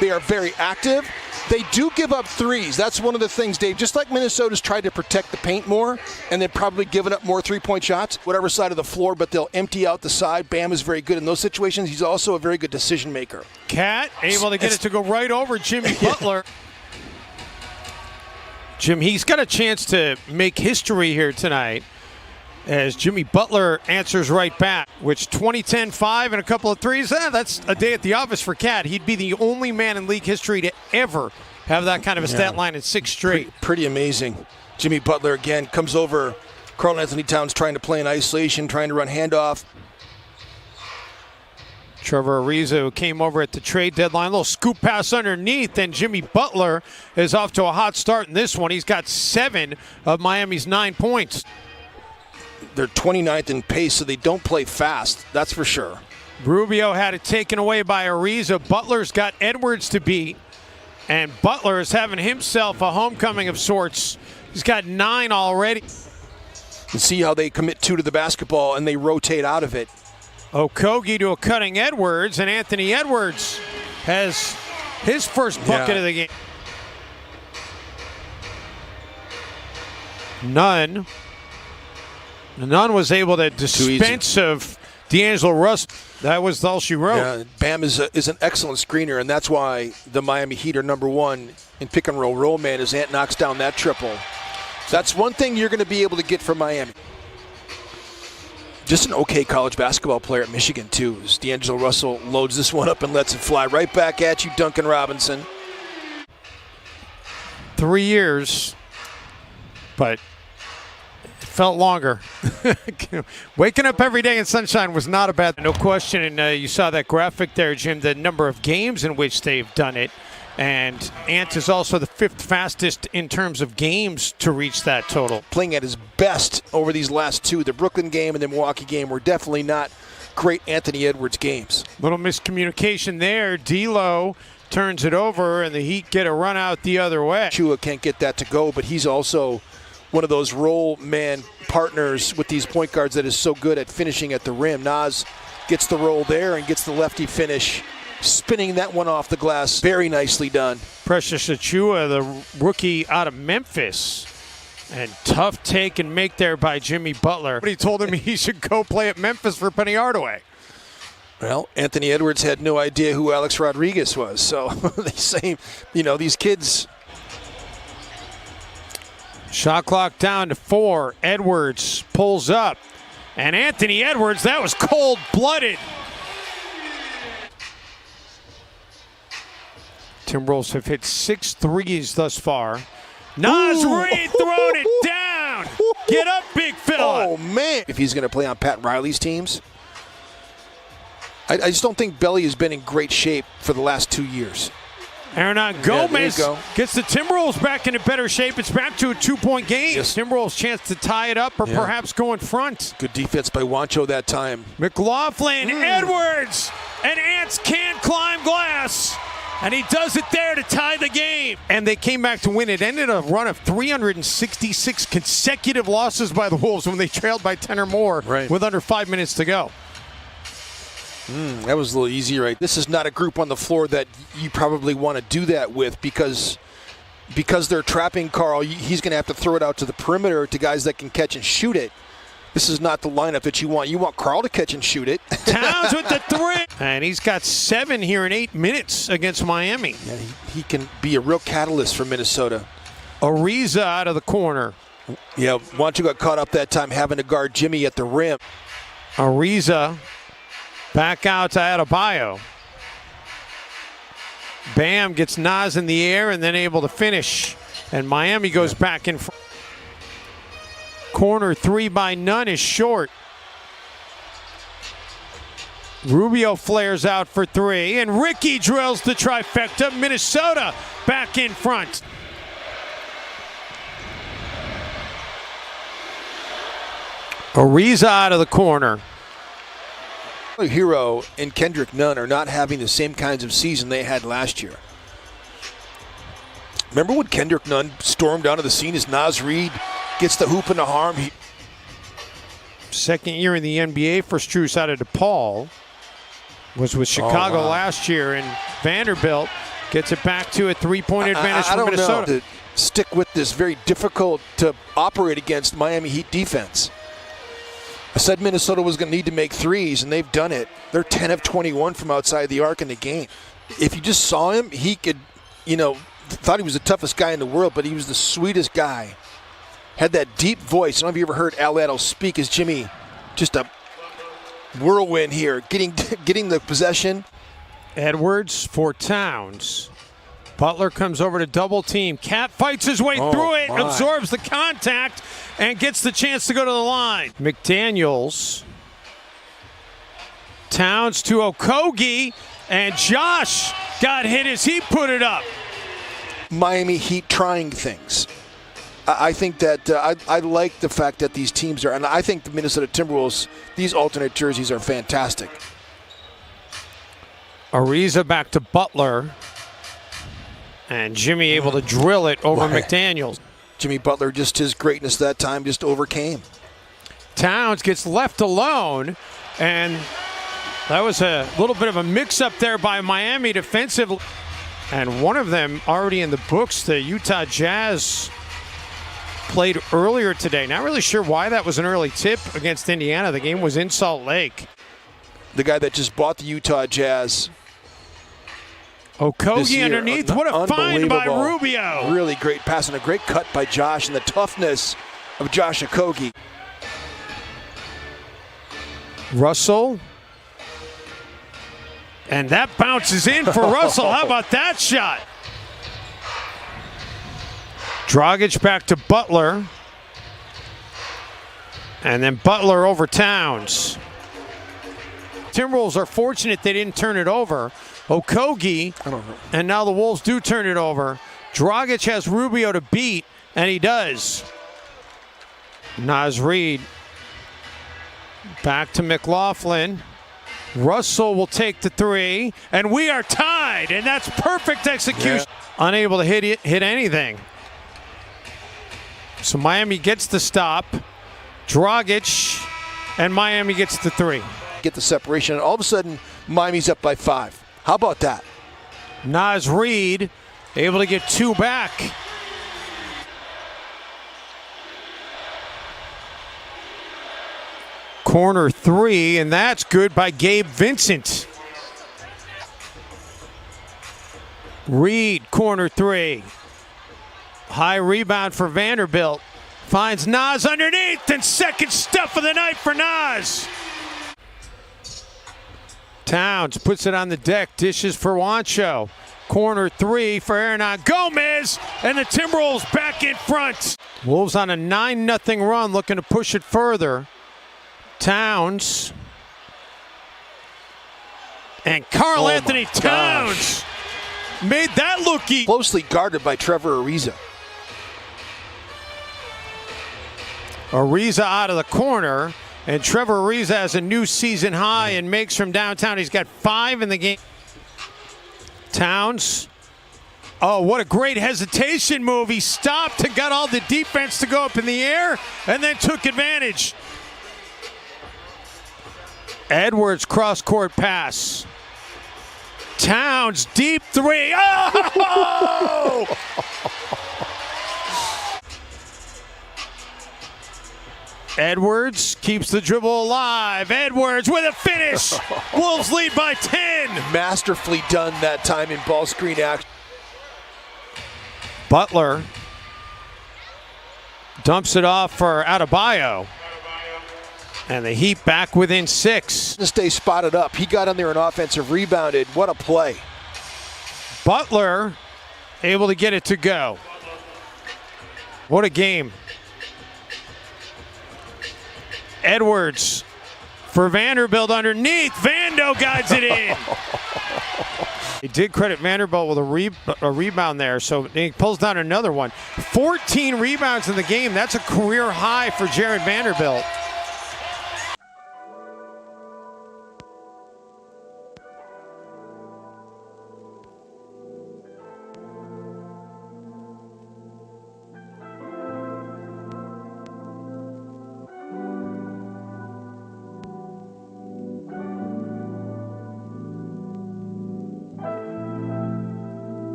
They are very active. They do give up threes. That's one of the things, Dave. Just like Minnesota's tried to protect the paint more, and they're probably giving up more three-point shots, whatever side of the floor, but they'll empty out the side. Bam is very good in those situations. He's also a very good decision maker. Cat able to get it to go right over Jimmy Butler. Jim, he's got a chance to make history here tonight as Jimmy Butler answers right back, which 20-10-5 and a couple of threes. That's a day at the office for Cat. He'd be the only man in league history to ever have that kind of a stat line in 6 straight. Pretty amazing. Jimmy Butler, again, comes over. Karl Anthony Towns trying to play in isolation, trying to run handoff. Trevor Ariza, who came over at the trade deadline, a little scoop pass underneath, and Jimmy Butler is off to a hot start in this one. He's got 7 of Miami's 9 points. They're 29th in pace, so they don't play fast, that's for sure. Rubio had it taken away by Ariza. Butler's got Edwards to beat, and Butler is having himself a homecoming of sorts. He's got 9 already. And see how they commit 2 to the basketball and they rotate out of it. Okogie to a cutting Edwards, and Anthony Edwards has his first bucket of the game. Nunn was able to dispense of D'Angelo Russell. That was all she wrote. Yeah, Bam is an excellent screener, and that's why the Miami Heat are #1 in pick and roll man as Ant knocks down that triple. That's one thing you're going to be able to get from Miami. Just an okay college basketball player at Michigan, too, as D'Angelo Russell loads this one up and lets it fly right back at you, Duncan Robinson. 3 years, but it felt longer. Waking up every day in sunshine was not a bad thing. No question, and you saw that graphic there, Jim, the number of games in which they've done it. And Ant is also the 5th fastest in terms of games to reach that total. Playing at his best over these last 2, the Brooklyn game and the Milwaukee game, were definitely not great Anthony Edwards games. Little miscommunication there. D'Lo turns it over, and the Heat get a run out the other way. Chua can't get that to go, but he's also one of those roll man partners with these point guards that is so good at finishing at the rim. Naz gets the roll there and gets the lefty finish, spinning that one off the glass. Very nicely done. Precious Achiuwa, the rookie out of Memphis. And tough take and make there by Jimmy Butler. But he told him he should go play at Memphis for Penny Hardaway. Well, Anthony Edwards had no idea who Alex Rodriguez was. So they say, these kids. Shot clock down to 4. Edwards pulls up. And Anthony Edwards, that was cold-blooded. Timberwolves have hit 6 threes thus far. Naz Reid throwing it down. Get up, big fella. Oh, man. If he's going to play on Pat Riley's teams, I just don't think Belly has been in great shape for the last 2 years. Hernan Gomez gets the Timberwolves back into better shape. It's back to a 2-point game. Yes. Timberwolves chance to tie it up or perhaps go in front. Good defense by Wancho that time. McLaughlin, Edwards, and Ants can't climb glass. And he does it there to tie the game. And they came back to win. It ended a run of 366 consecutive losses by the Wolves when they trailed by 10 or more with under 5 minutes to go. That was a little easy, right? This is not a group on the floor that you probably want to do that with because they're trapping Karl. He's going to have to throw it out to the perimeter to guys that can catch and shoot it. This is not the lineup that you want. You want Karl to catch and shoot it. Towns with the 3. And he's got 7 here in 8 minutes against Miami. Yeah, he can be a real catalyst for Minnesota. Ariza out of the corner. Yeah, Wancho got caught up that time having to guard Jimmy at the rim. Ariza back out to Adebayo. Bam gets Naz in the air and then able to finish. And Miami goes back in front. Corner 3 by Nunn is short. Rubio flares out for 3, and Ricky drills the trifecta. Minnesota back in front. Ariza out of the corner. Hero and Kendrick Nunn are not having the same kinds of season they had last year. Remember when Kendrick Nunn stormed onto the scene as Naz Reid gets the hoop and the harm? Second year in the NBA for Strus out of DePaul. Was with Chicago last year, and Vanderbilt Gets it back to a three-point advantage for Minnesota. I don't know to stick with this very difficult to operate against Miami Heat defense. I said Minnesota was going to need to make threes, and they've done it. They're 10 of 21 from outside the arc in the game. If you just saw him, he could, thought he was the toughest guy in the world, but he was the sweetest guy. Had that deep voice. I don't know if you ever heard Al Addo speak as Jimmy. Just a whirlwind here, getting the possession. Edwards for Towns. Butler comes over to double team. Cat fights his way through it, absorbs the contact, and gets the chance to go to the line. McDaniels. Towns to Okogie, and Josh got hit as he put it up. Miami Heat trying things. I think that I like the fact that these teams are, and I think the Minnesota Timberwolves, these alternate jerseys are fantastic. Ariza back to Butler, and Jimmy able to drill it over McDaniels. Jimmy Butler, just his greatness that time, just overcame. Towns gets left alone, and that was a little bit of a mix-up there by Miami defensively. And one of them already in the books, the Utah Jazz played earlier today. Not really sure why that was an early tip against Indiana. The game was in Salt Lake. The guy that just bought the Utah Jazz. Okogie underneath. What a find by Rubio. Really great pass and a great cut by Josh, and the toughness of Josh Okogie. Russell. And that bounces in for Russell. How about that shot? Dragic back to Butler. And then Butler over Towns. Timberwolves are fortunate they didn't turn it over. Okogie, and now the Wolves do turn it over. Dragic has Rubio to beat, and he does. Naz Reid back to McLaughlin. Russell will take the three, and we are tied, and that's perfect execution. Yeah. Unable to hit anything. So Miami gets the stop. Dragic, and Miami gets the three. Get the separation, and all of a sudden, Miami's up by 5. How about that? Naz Reid able to get 2 back. Corner 3, and that's good by Gabe Vincent. Reid, corner 3. High rebound for Vanderbilt. Finds Naz underneath, and second stuff of the night for Naz. Towns puts it on the deck, dishes for Juancho. Corner 3 for Hernan Gomez, and the Timberwolves back in front. Wolves on a 9-0 run, looking to push it further. Towns. And Karl Anthony Towns made that look easy. Closely guarded by Trevor Ariza. Ariza out of the corner. And Trevor Ariza has a new season high and makes from downtown. He's got 5 in the game. Towns. Oh, what a great hesitation move. He stopped and got all the defense to go up in the air and then took advantage. Edwards cross-court pass. Towns, deep 3. Oh! Edwards keeps the dribble alive. Edwards with a finish. Wolves lead by 10. Masterfully done that time in ball screen action. Butler dumps it off for Adebayo. And the Heat back within 6. To stay spotted up. He got on there and offensive rebounded. What a play. Butler able to get it to go. What a game. Edwards for Vanderbilt underneath. Vando guides it in. He did credit Vanderbilt with a rebound there, so he pulls down another one. 14 rebounds in the game. That's a career high for Jared Vanderbilt.